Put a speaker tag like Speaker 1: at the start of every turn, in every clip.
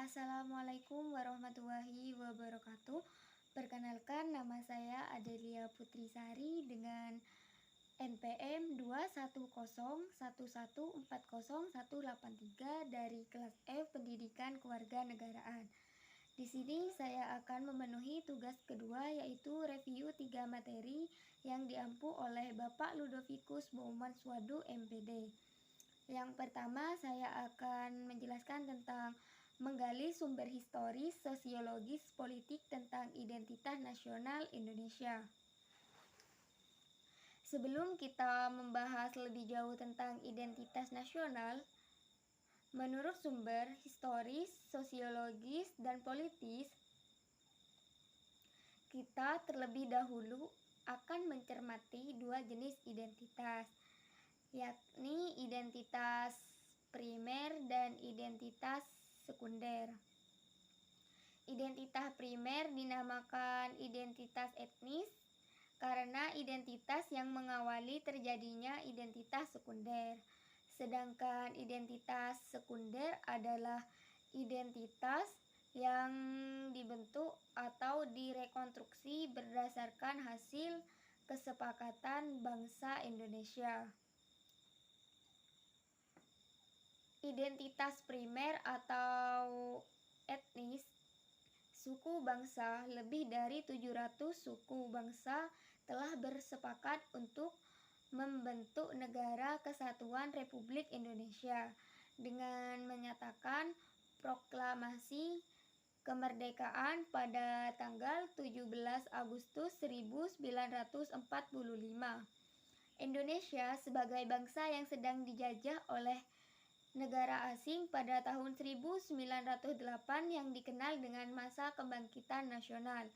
Speaker 1: Assalamualaikum warahmatullahi wabarakatuh. Perkenalkan, nama saya Adelia Putrisari dengan NPM 21011140183 dari kelas F Pendidikan Kewarganegaraan. Di sini saya akan memenuhi tugas kedua, yaitu review 3 materi yang diampu oleh Bapak Ludovikus Baumann Swadu MPD. Yang pertama, saya akan menjelaskan tentang menggali sumber historis, sosiologis, politik tentang identitas nasional Indonesia. Sebelum kita membahas lebih jauh tentang identitas nasional, menurut sumber historis, sosiologis, dan politis, kita terlebih dahulu akan mencermati dua jenis identitas, yakni identitas primer dan identitas sekunder. Identitas primer dinamakan identitas etnis karena identitas yang mengawali terjadinya identitas sekunder. Sedangkan identitas sekunder adalah identitas yang dibentuk atau direkonstruksi berdasarkan hasil kesepakatan bangsa Indonesia. Identitas primer atau etnis suku bangsa, lebih dari 700 suku bangsa telah bersepakat untuk membentuk Negara Kesatuan Republik Indonesia dengan menyatakan proklamasi kemerdekaan pada tanggal 17 Agustus 1945. Indonesia sebagai bangsa yang sedang dijajah oleh negara asing pada tahun 1908 yang dikenal dengan masa kebangkitan nasional.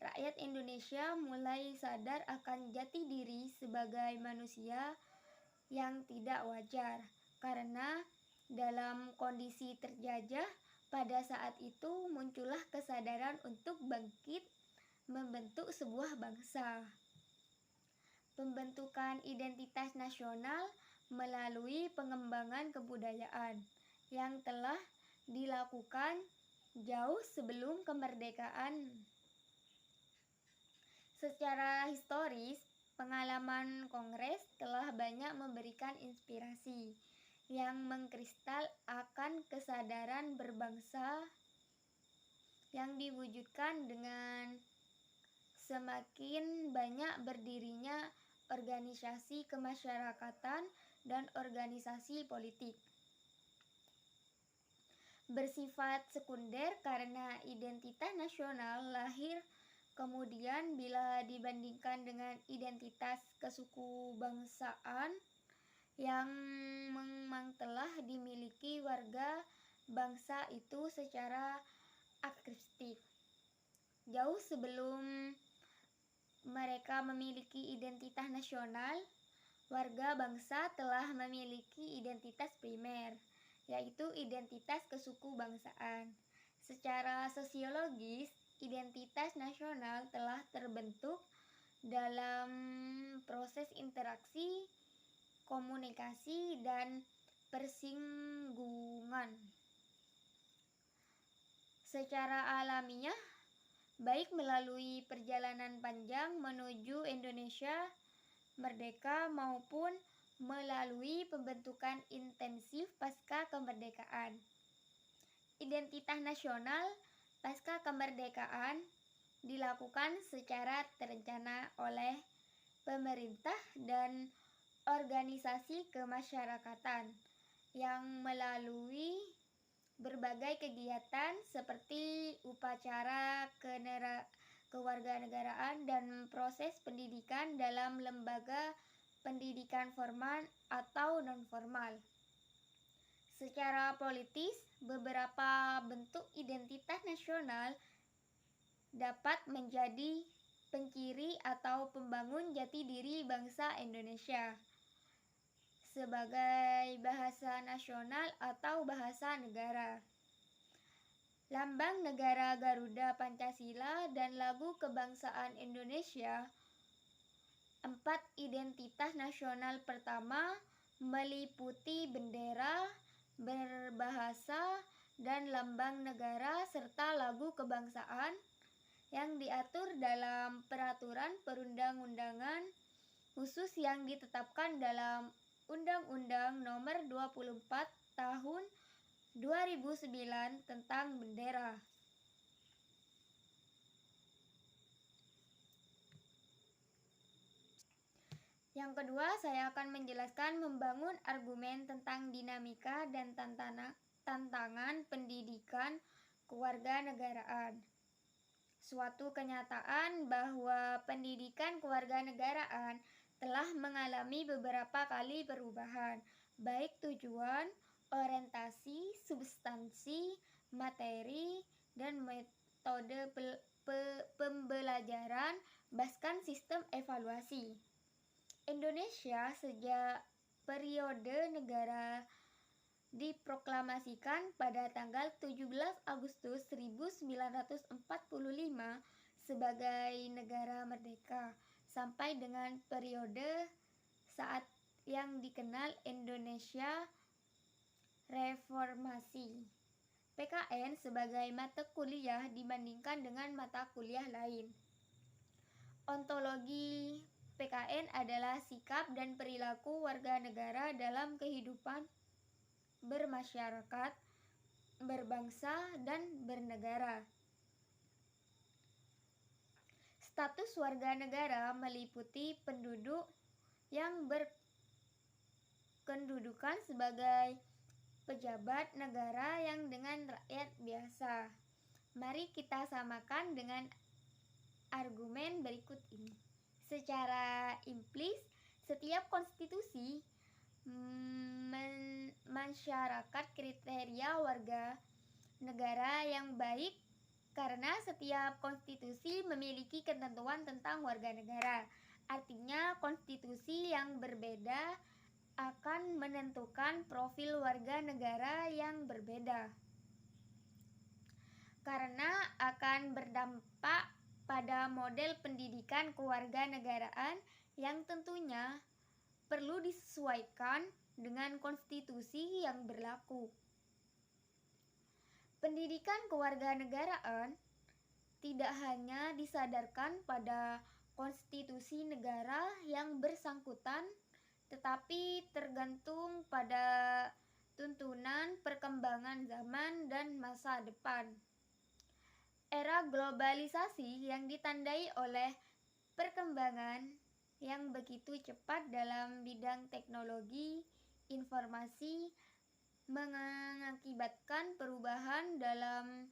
Speaker 1: Rakyat Indonesia mulai sadar akan jati diri sebagai manusia yang tidak wajar karena dalam kondisi terjajah pada saat itu muncullah kesadaran untuk bangkit membentuk sebuah bangsa. Pembentukan identitas nasional melalui pengembangan kebudayaan yang telah dilakukan jauh sebelum kemerdekaan. Secara historis, pengalaman Kongres telah banyak memberikan inspirasi yang mengkristal akan kesadaran berbangsa yang diwujudkan dengan semakin banyak berdirinya organisasi kemasyarakatan dan organisasi politik. Bersifat sekunder karena identitas nasional lahir kemudian bila dibandingkan dengan identitas kesukubangsaan yang memang telah dimiliki warga bangsa itu secara akristik. Jauh sebelum mereka memiliki identitas nasional, warga bangsa telah memiliki identitas primer, yaitu identitas kesukubangsaan. Secara sosiologis, identitas nasional telah terbentuk dalam proses interaksi, komunikasi, dan persinggungan. Secara alamiah, baik melalui perjalanan panjang menuju Indonesia merdeka maupun melalui pembentukan intensif pasca kemerdekaan. Identitas nasional pasca kemerdekaan dilakukan secara terencana oleh pemerintah dan organisasi kemasyarakatan yang melalui berbagai kegiatan seperti upacara kewarganegaraan dan proses pendidikan dalam lembaga pendidikan formal atau non-formal. Secara politis, beberapa bentuk identitas nasional dapat menjadi penciri atau pembangun jati diri bangsa Indonesia sebagai bahasa nasional atau bahasa negara. Lambang negara Garuda Pancasila dan lagu kebangsaan Indonesia. 4 identitas nasional pertama meliputi bendera, berbahasa, dan lambang negara serta lagu kebangsaan yang diatur dalam peraturan perundang-undangan khusus yang ditetapkan dalam Undang-Undang Nomor 24 Tahun 2009 tentang bendera. Yang kedua, saya akan menjelaskan membangun argumen tentang dinamika dan tantangan pendidikan kewarganegaraan. Suatu kenyataan bahwa pendidikan kewarganegaraan telah mengalami beberapa kali perubahan, baik tujuan, orientasi, substansi, materi, dan metode pembelajaran, bahkan sistem evaluasi. Indonesia sejak periode negara diproklamasikan pada tanggal 17 Agustus 1945 sebagai negara merdeka sampai dengan periode saat yang dikenal Indonesia Reformasi. PKN sebagai mata kuliah dibandingkan dengan mata kuliah lain. Ontologi PKN adalah sikap dan perilaku warga negara dalam kehidupan bermasyarakat, berbangsa, dan bernegara. Status warga negara meliputi penduduk yang berkedudukan sebagai pejabat negara yang dengan rakyat biasa. Mari kita samakan dengan argumen berikut ini. Secara implis, setiap konstitusi masyarakat kriteria warga negara yang baik karena setiap konstitusi memiliki ketentuan tentang warga negara. Artinya, konstitusi yang berbeda akan menentukan profil warga negara yang berbeda. Karena akan berdampak pada model pendidikan kewarganegaraan yang tentunya perlu disesuaikan dengan konstitusi yang berlaku. Pendidikan kewarganegaraan tidak hanya disadarkan pada konstitusi negara yang bersangkutan, tetapi tergantung pada tuntunan perkembangan zaman dan masa depan. Era globalisasi yang ditandai oleh perkembangan yang begitu cepat dalam bidang teknologi informasi mengakibatkan perubahan dalam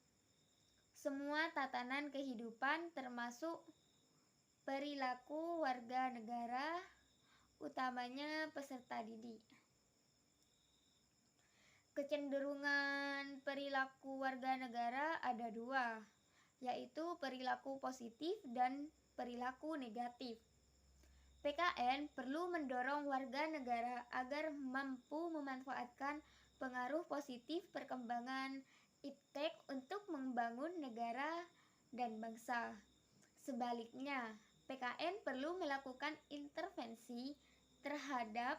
Speaker 1: semua tatanan kehidupan termasuk perilaku warga negara, utamanya peserta didik. Kecenderungan perilaku warga negara ada dua, yaitu perilaku positif dan perilaku negatif. PKN perlu mendorong warga negara agar mampu memanfaatkan pengaruh positif perkembangan iptek untuk membangun negara dan bangsa. Sebaliknya, PKN perlu melakukan intervensi terhadap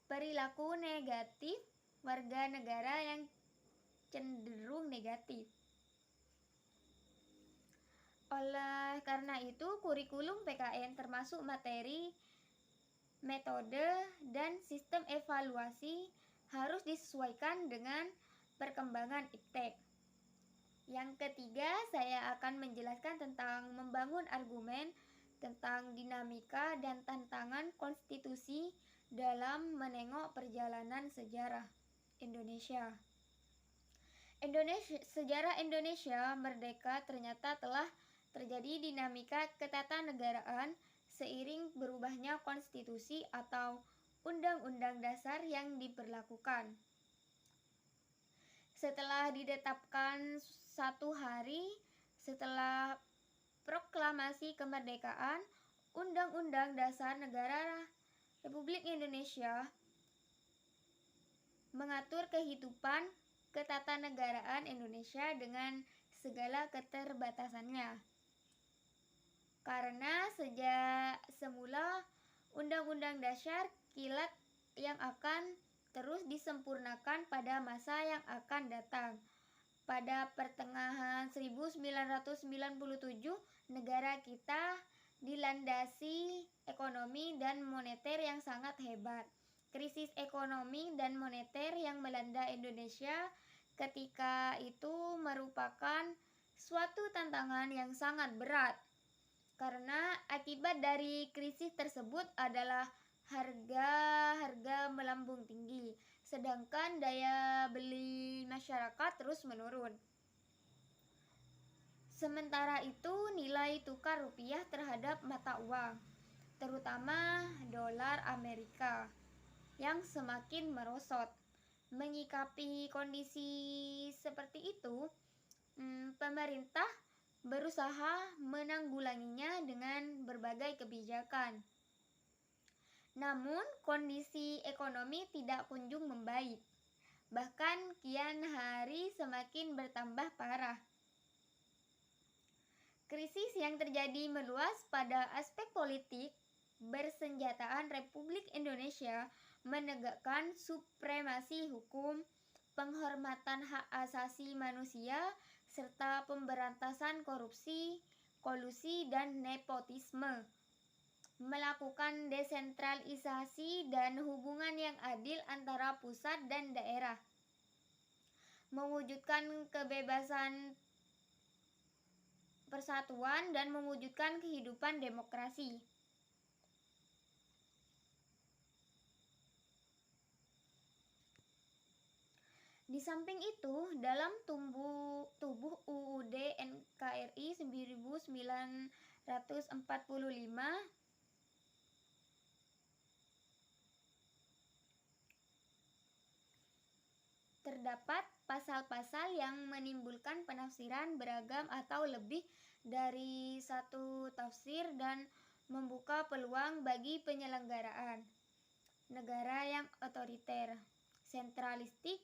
Speaker 1: perilaku negatif warga negara yang cenderung negatif. Oleh karena itu, kurikulum PKN termasuk materi, metode, dan sistem evaluasi harus disesuaikan dengan perkembangan iptek. Yang ketiga, saya akan menjelaskan tentang membangun argumen tentang dinamika dan tantangan konstitusi dalam menengok perjalanan sejarah Indonesia. Sejarah Indonesia merdeka ternyata telah terjadi dinamika ketatanegaraan seiring berubahnya konstitusi atau undang-undang dasar yang diberlakukan. Setelah ditetapkan satu hari setelah proklamasi kemerdekaan, Undang-Undang Dasar Negara Republik Indonesia mengatur kehidupan ketatanegaraan Indonesia dengan segala keterbatasannya. Karena sejak semula Undang-Undang Dasar kilat yang akan terus disempurnakan pada masa yang akan datang. pada pertengahan 1997, negara kita dilandasi ekonomi dan moneter yang sangat hebat. Krisis ekonomi dan moneter yang melanda Indonesia ketika itu merupakan suatu tantangan yang sangat berat. Karena akibat dari krisis tersebut adalah harga melambung tinggi, sedangkan daya beli masyarakat terus menurun. Sementara itu, nilai tukar rupiah terhadap mata uang, terutama dolar Amerika, yang semakin merosot. Menyikapi kondisi seperti itu, pemerintah berusaha menanggulanginya dengan berbagai kebijakan. Namun, kondisi ekonomi tidak kunjung membaik. Bahkan kian hari semakin bertambah parah. Krisis yang terjadi meluas pada aspek politik. Bersenjataan Republik Indonesia menegakkan supremasi hukum, penghormatan hak asasi manusia, serta pemberantasan korupsi, kolusi, dan nepotisme. Melakukan desentralisasi dan hubungan yang adil antara pusat dan daerah. Mewujudkan kebebasan persatuan dan mewujudkan kehidupan demokrasi. Di samping itu, dalam tubuh UUD NKRI 1945 terdapat pasal-pasal yang menimbulkan penafsiran beragam atau lebih dari satu tafsir dan membuka peluang bagi penyelenggaraan negara yang otoriter, sentralistik,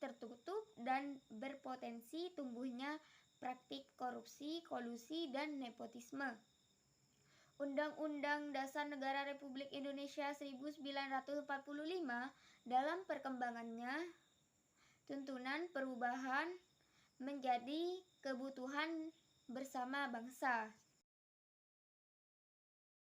Speaker 1: tertutup, dan berpotensi tumbuhnya praktik korupsi, kolusi, dan nepotisme. Undang-Undang Dasar Negara Republik Indonesia 1945 dalam perkembangannya, tuntunan perubahan menjadi kebutuhan bersama bangsa.